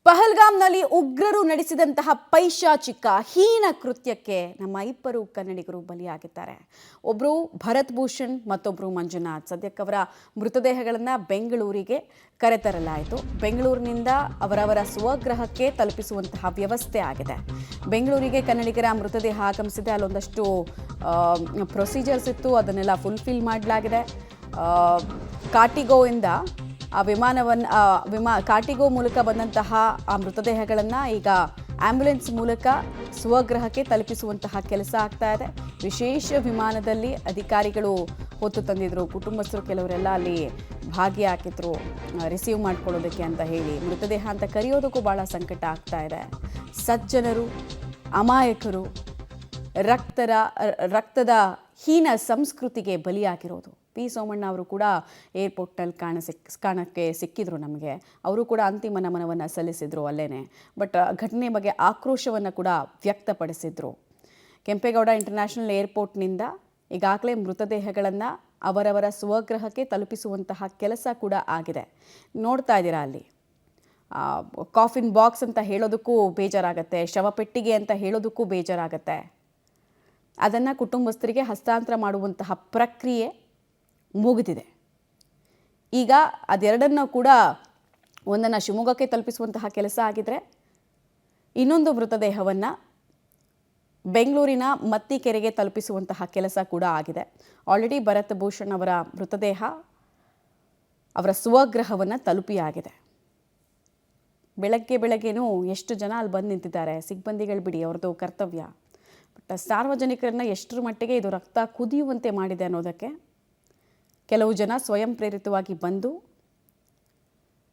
ಪಹಲ್ಗಾಮ್ನಲ್ಲಿ ಉಗ್ರರು ನಡೆಸಿದಂತಹ ಪೈಶಾಚಿಕ ಹೀನ ಕೃತ್ಯಕ್ಕೆ ನಮ್ಮ ಇಬ್ಬರು ಕನ್ನಡಿಗರು ಬಲಿಯಾಗಿದ್ದಾರೆ. ಒಬ್ಬರು ಭರತ್ ಭೂಷಣ್, ಮತ್ತೊಬ್ಬರು ಮಂಜುನಾಥ್. ಸದ್ಯಕ್ಕೆ ಅವರ ಮೃತದೇಹಗಳನ್ನು ಬೆಂಗಳೂರಿಗೆ ಕರೆತರಲಾಯಿತು. ಬೆಂಗಳೂರಿನಿಂದ ಅವರವರ ಸ್ವಗೃಹಕ್ಕೆ ತಲುಪಿಸುವಂತಹ ವ್ಯವಸ್ಥೆ ಆಗಿದೆ. ಬೆಂಗಳೂರಿಗೆ ಕನ್ನಡಿಗರ ಮೃತದೇಹ ಆಗಮಿಸಿದೆ. ಅಲ್ಲೊಂದಷ್ಟು ಪ್ರೊಸೀಜರ್ಸ್ ಇತ್ತು, ಅದನ್ನೆಲ್ಲ ಫುಲ್ಫಿಲ್ ಮಾಡಲಾಗಿದೆ. ಕಾಟಿಗೋಯಿಂದ ಆ ಕಾಟಿಗೋ ಮೂಲಕ ಬಂದಂತಹ ಆ ಮೃತದೇಹಗಳನ್ನು ಈಗ ಆಂಬ್ಯುಲೆನ್ಸ್ ಮೂಲಕ ಸ್ವಗೃಹಕ್ಕೆ ತಲುಪಿಸುವಂತಹ ಕೆಲಸ ಆಗ್ತಾ ಇದೆ. ವಿಶೇಷ ವಿಮಾನದಲ್ಲಿ ಅಧಿಕಾರಿಗಳು ಹೊತ್ತು ತಂದಿದ್ರು. ಕುಟುಂಬಸ್ಥರು ಕೆಲವರೆಲ್ಲ ಅಲ್ಲಿ ಭಾಗಿಯಾಗಿದ್ರು ರಿಸೀವ್ ಮಾಡ್ಕೊಳ್ಳೋದಕ್ಕೆ ಅಂತ ಹೇಳಿ. ಮೃತದೇಹ ಅಂತ ಕರೆಯೋದಕ್ಕೂ ಭಾಳ ಸಂಕಟ ಆಗ್ತಾ ಇದೆ. ಸಜ್ಜನರು, ಅಮಾಯಕರು, ರಕ್ತದ ಹೀನ ಸಂಸ್ಕೃತಿಗೆ ಬಲಿಯಾಗಿರೋದು. ಪಿ ಸೋಮಣ್ಣ ಅವರು ಕೂಡ ಏರ್ಪೋರ್ಟ್ನಲ್ಲಿ ಕಾಣಕ್ಕೆ ಸಿಕ್ಕಿದ್ರು ನಮಗೆ. ಅವರು ಕೂಡ ಅಂತಿಮ ನಮನವನ್ನು ಸಲ್ಲಿಸಿದ್ರು ಅಲ್ಲೇನೆ. ಬಟ್ ಘಟನೆ ಬಗ್ಗೆ ಆಕ್ರೋಶವನ್ನು ಕೂಡ ವ್ಯಕ್ತಪಡಿಸಿದ್ರು. ಕೆಂಪೇಗೌಡ ಇಂಟರ್ನ್ಯಾಷನಲ್ ಏರ್ಪೋರ್ಟ್ನಿಂದ ಈಗಾಗಲೇ ಮೃತದೇಹಗಳನ್ನು ಅವರವರ ಸ್ವಗೃಹಕ್ಕೆ ತಲುಪಿಸುವಂತಹ ಕೆಲಸ ಕೂಡ ಆಗಿದೆ. ನೋಡ್ತಾ ಇದ್ದೀರಾ ಅಲ್ಲಿ ಕಾಫಿನ್ ಬಾಕ್ಸ್ ಅಂತ ಹೇಳೋದಕ್ಕೂ ಬೇಜಾರಾಗತ್ತೆ, ಶವಪೆಟ್ಟಿಗೆ ಅಂತ ಹೇಳೋದಕ್ಕೂ ಬೇಜಾರಾಗತ್ತೆ. ಅದನ್ನು ಕುಟುಂಬಸ್ಥರಿಗೆ ಹಸ್ತಾಂತರ ಮಾಡುವಂತಹ ಪ್ರಕ್ರಿಯೆ ಮುಗಿದಿದೆ. ಈಗ ಅದೆರಡನ್ನು ಕೂಡ ಒಂದನ್ನು ಶಿವಮೊಗ್ಗಕ್ಕೆ ತಲುಪಿಸುವಂತಹ ಕೆಲಸ ಆಗಿದ್ರೆ, ಇನ್ನೊಂದು ಮೃತದೇಹವನ್ನು ಬೆಂಗಳೂರಿನ ಮತ್ತಿಕೆರೆಗೆ ತಲುಪಿಸುವಂತಹ ಕೆಲಸ ಕೂಡ ಆಗಿದೆ. ಆಲ್ರೆಡಿ ಭರತ್ ಭೂಷಣ್ ಅವರ ಮೃತದೇಹ ಅವರ ಸ್ವಗೃಹವನ್ನು ತಲುಪಿಯಾಗಿದೆ. ಬೆಳಗ್ಗೆನೂ ಎಷ್ಟು ಜನ ಅಲ್ಲಿ ಬಂದು ನಿಂತಿದ್ದಾರೆ. ಸಿಬ್ಬಂದಿಗಳು ಬಿಡಿ, ಅವ್ರದ್ದು ಕರ್ತವ್ಯ. ಬಟ್ ಸಾರ್ವಜನಿಕರನ್ನ ಎಷ್ಟರ ಮಟ್ಟಿಗೆ ಇದು ರಕ್ತ ಕುದಿಯುವಂತೆ ಮಾಡಿದೆ ಅನ್ನೋದಕ್ಕೆ ಕೆಲವು ಜನ ಸ್ವಯಂ ಪ್ರೇರಿತವಾಗಿ ಬಂದು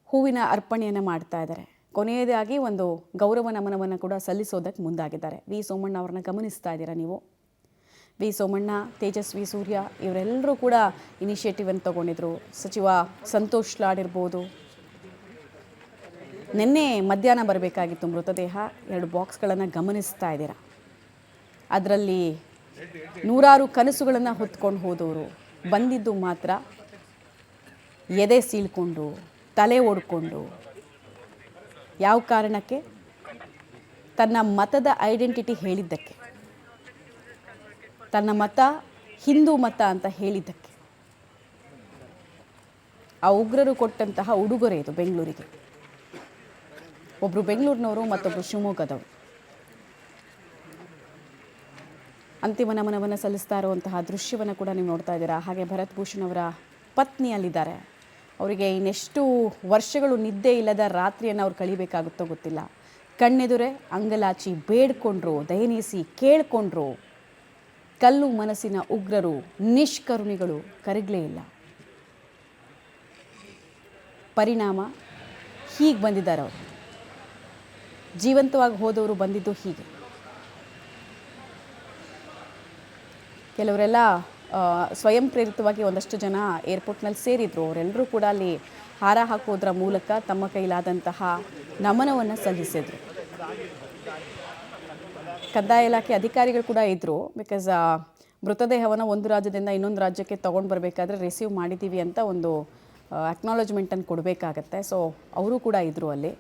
ಹೂವಿನ ಅರ್ಪಣೆಯನ್ನು ಮಾಡ್ತಾ ಇದ್ದಾರೆ. ಕೊನೆಯದಾಗಿ ಒಂದು ಗೌರವ ನಮನವನ್ನು ಕೂಡ ಸಲ್ಲಿಸೋದಕ್ಕೆ ಮುಂದಾಗಿದ್ದಾರೆ. ವಿ ಸೋಮಣ್ಣ ಅವ್ರನ್ನ ಗಮನಿಸ್ತಾ ಇದ್ದೀರಾ ನೀವು. ವಿ ಸೋಮಣ್ಣ, ತೇಜಸ್ವಿ ಸೂರ್ಯ ಇವರೆಲ್ಲರೂ ಕೂಡ ಇನಿಷಿಯೇಟಿವನ್ನು ತಗೊಂಡಿದ್ರು. ಸಚಿವ ಸಂತೋಷ್ ಲಾಡ್ ಇರ್ಬೋದು. ನಿನ್ನೆ ಮಧ್ಯಾಹ್ನ ಬರಬೇಕಾಗಿತ್ತು ಮೃತದೇಹ. 2 ಬಾಕ್ಸ್ಗಳನ್ನು ಗಮನಿಸ್ತಾ ಇದ್ದೀರಾ. ಅದರಲ್ಲಿ ನೂರಾರು ಕನಸುಗಳನ್ನು ಹೊತ್ಕೊಂಡು ಹೋದವರು ಬಂದಿದ್ದು ಮಾತ್ರ ಎದೆ ಸೀಳ್ಕೊಂಡು, ತಲೆ ಓಡಿಕೊಂಡು. ಯಾವ ಕಾರಣಕ್ಕೆ? ತನ್ನ ಮತದ ಐಡೆಂಟಿಟಿ ಹೇಳಿದ್ದಕ್ಕೆ, ತನ್ನ ಮತ ಹಿಂದೂ ಮತ ಅಂತ ಹೇಳಿದ್ದಕ್ಕೆ. ಆ ಉಗ್ರರು ಕೊಟ್ಟಂತಹ ಉಡುಗೊರೆ ಇದು ಬೆಂಗಳೂರಿಗೆ. ಒಬ್ಬರು ಬೆಂಗಳೂರಿನವರು, ಮತ್ತೊಬ್ಬರು ಶಿವಮೊಗ್ಗದವರು. ಅಂತಿಮ ನಮನವನ್ನು ಸಲ್ಲಿಸ್ತಾ ಇರುವಂತಹ ದೃಶ್ಯವನ್ನು ಕೂಡ ನೀವು ನೋಡ್ತಾ ಇದ್ದೀರಾ. ಹಾಗೆ ಭರತ್ ಭೂಷಣ್ ಅವರ ಪತ್ನಿ ಅಲ್ಲಿದ್ದಾರೆ. ಅವರಿಗೆ ಇನ್ನೆಷ್ಟು ವರ್ಷಗಳು ನಿದ್ದೆ ಇಲ್ಲದ ರಾತ್ರಿಯನ್ನು ಅವ್ರು ಕಳಿಬೇಕಾಗುತ್ತೋ ಗೊತ್ತಿಲ್ಲ. ಕಣ್ಣೆದುರೇ ಅಂಗಲಾಚಿ ಬೇಡ್ಕೊಂಡ್ರು, ದಯನೀಸಿ ಕೇಳ್ಕೊಂಡ್ರು. ಕಲ್ಲು ಮನಸ್ಸಿನ ಉಗ್ರರು, ನಿಷ್ಕರುಣಿಗಳು ಕರಗಲೇ ಇಲ್ಲ. ಪರಿಣಾಮ ಹೀಗೆ ಬಂದಿದ್ದಾರೆ ಅವರು. ಜೀವಂತವಾಗಿ ಹೋದವರು ಬಂದಿದ್ದು ಹೀಗೆ. ಕೆಲವರೆಲ್ಲ ಸ್ವಯಂ ಪ್ರೇರಿತವಾಗಿ ಒಂದಷ್ಟು ಜನ ಏರ್ಪೋರ್ಟ್ನಲ್ಲಿ ಸೇರಿದ್ರು. ಅವರೆಲ್ಲರೂ ಕೂಡ ಅಲ್ಲಿ ಹಾರ ಹಾಕೋದ್ರ ಮೂಲಕ ತಮ್ಮ ಕೈಲಾದಂತಹ ನಮನವನ್ನು ಸಲ್ಲಿಸಿದ್ರು. ಕಂದಾಯ ಇಲಾಖೆ ಅಧಿಕಾರಿಗಳು ಕೂಡ ಇದ್ದರು. ಬಿಕಾಸ್ ಮೃತದೇಹವನ್ನು ಒಂದು ರಾಜ್ಯದಿಂದ ಇನ್ನೊಂದು ರಾಜ್ಯಕ್ಕೆ ತೊಗೊಂಡು ಬರಬೇಕಾದ್ರೆ ರಿಸೀವ್ ಮಾಡಿದ್ದೀವಿ ಅಂತ ಒಂದು ಅಕ್ನಾಲಜ್ಮೆಂಟನ್ನು ಕೊಡಬೇಕಾಗತ್ತೆ. ಸೊ ಅವರು ಕೂಡ ಇದ್ದರು ಅಲ್ಲಿ.